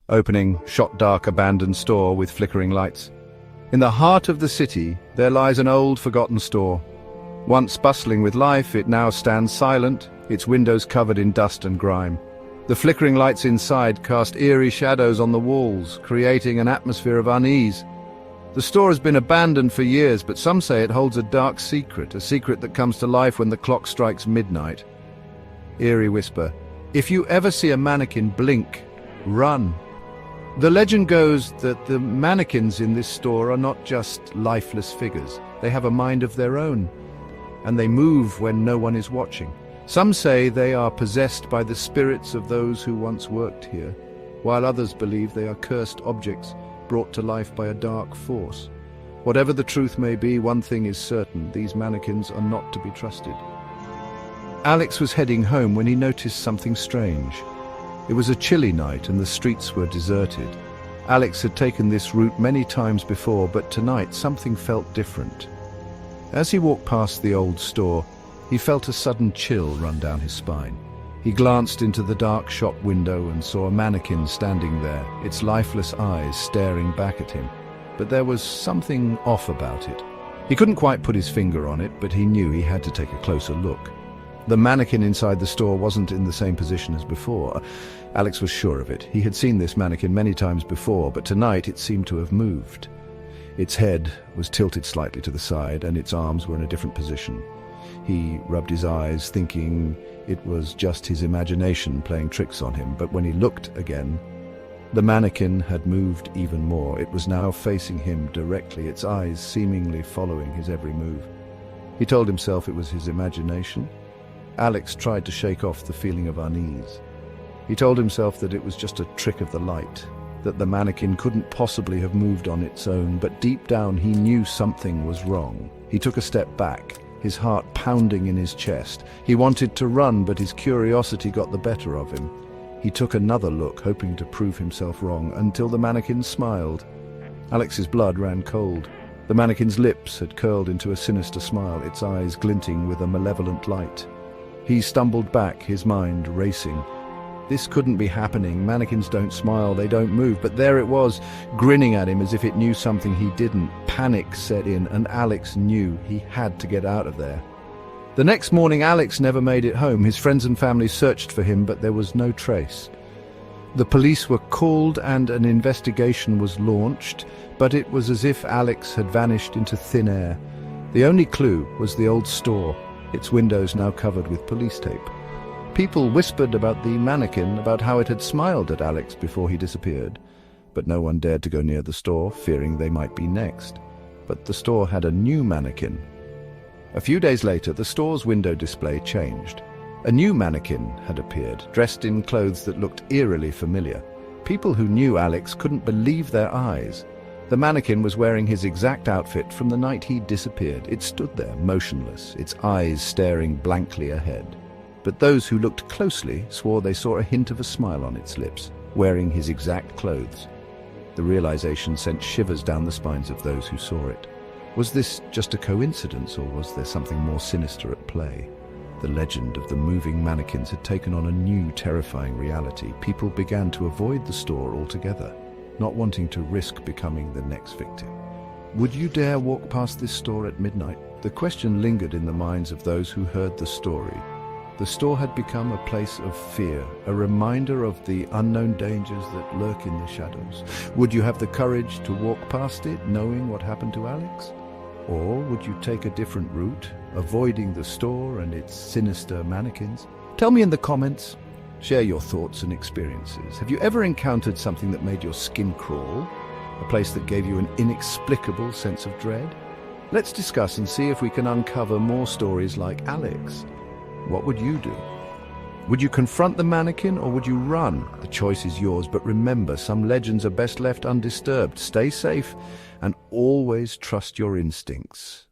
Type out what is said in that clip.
opening, shot-dark abandoned store with flickering lights. In the heart of the city, there lies an old, forgotten store. Once bustling with life, it now stands silent, its windows covered in dust and grime. The flickering lights inside cast eerie shadows on the walls, creating an atmosphere of unease. The store has been abandoned for years, but some say it holds a dark secret, a secret that comes to life when the clock strikes midnight. Eerie whisper, if you ever see a mannequin blink, run. The legend goes that the mannequins in this store are not just lifeless figures. They have a mind of their own, and they move when no one is watching. Some say they are possessed by the spirits of those who once worked here, while others believe they are cursed objects brought to life by a dark force. Whatever the truth may be, one thing is certain: these mannequins are not to be trusted. Alex was heading home when he noticed something strange. It was a chilly night and the streets were deserted. Alex had taken this route many times before, but tonight something felt different. As he walked past the old store, he felt a sudden chill run down his spine. He glanced into the dark shop window and saw a mannequin standing there, its lifeless eyes staring back at him. But there was something off about it. He couldn't quite put his finger on it, but he knew he had to take a closer look. The mannequin inside the store wasn't in the same position as before. Alex was sure of it. He had seen this mannequin many times before, but tonight it seemed to have moved. Its head was tilted slightly to the side, and its arms were in a different position. He rubbed his eyes, thinking it was just his imagination playing tricks on him, but when he looked again, the mannequin had moved even more. It was now facing him directly, its eyes seemingly following his every move. He told himself it was his imagination. Alex tried to shake off the feeling of unease. He told himself that it was just a trick of the light, that the mannequin couldn't possibly have moved on its own, but deep down he knew something was wrong. He took a step back, his heart pounding in his chest. He wanted to run, but his curiosity got the better of him. He took another look, hoping to prove himself wrong, until the mannequin smiled. Alex's blood ran cold. The mannequin's lips had curled into a sinister smile, its eyes glinting with a malevolent light. He stumbled back, his mind racing. This couldn't be happening. Mannequins don't smile, they don't move. But there it was, grinning at him as if it knew something he didn't. Panic set in, and Alex knew he had to get out of there. The next morning, Alex never made it home. His friends and family searched for him, but there was no trace. The police were called and an investigation was launched, but it was as if Alex had vanished into thin air. The only clue was the old store, its windows now covered with police tape. People whispered about the mannequin, about how it had smiled at Alex before he disappeared. But no one dared to go near the store, fearing they might be next. But the store had a new mannequin. A few days later, the store's window display changed. A new mannequin had appeared, dressed in clothes that looked eerily familiar. People who knew Alex couldn't believe their eyes. The mannequin was wearing his exact outfit from the night he disappeared. It stood there, motionless, its eyes staring blankly ahead. But those who looked closely swore they saw a hint of a smile on its lips, wearing his exact clothes. The realization sent shivers down the spines of those who saw it. Was this just a coincidence, or was there something more sinister at play? The legend of the moving mannequins had taken on a new, terrifying reality. People began to avoid the store altogether, not wanting to risk becoming the next victim. Would you dare walk past this store at midnight? The question lingered in the minds of those who heard the story. The store had become a place of fear, a reminder of the unknown dangers that lurk in the shadows. Would you have the courage to walk past it, knowing what happened to Alex? Or would you take a different route, avoiding the store and its sinister mannequins? Tell me in the comments. Share your thoughts and experiences. Have you ever encountered something that made your skin crawl? A place that gave you an inexplicable sense of dread? Let's discuss and see if we can uncover more stories like Alex. What would you do? Would you confront the mannequin or would you run? The choice is yours, but remember, some legends are best left undisturbed. Stay safe and always trust your instincts.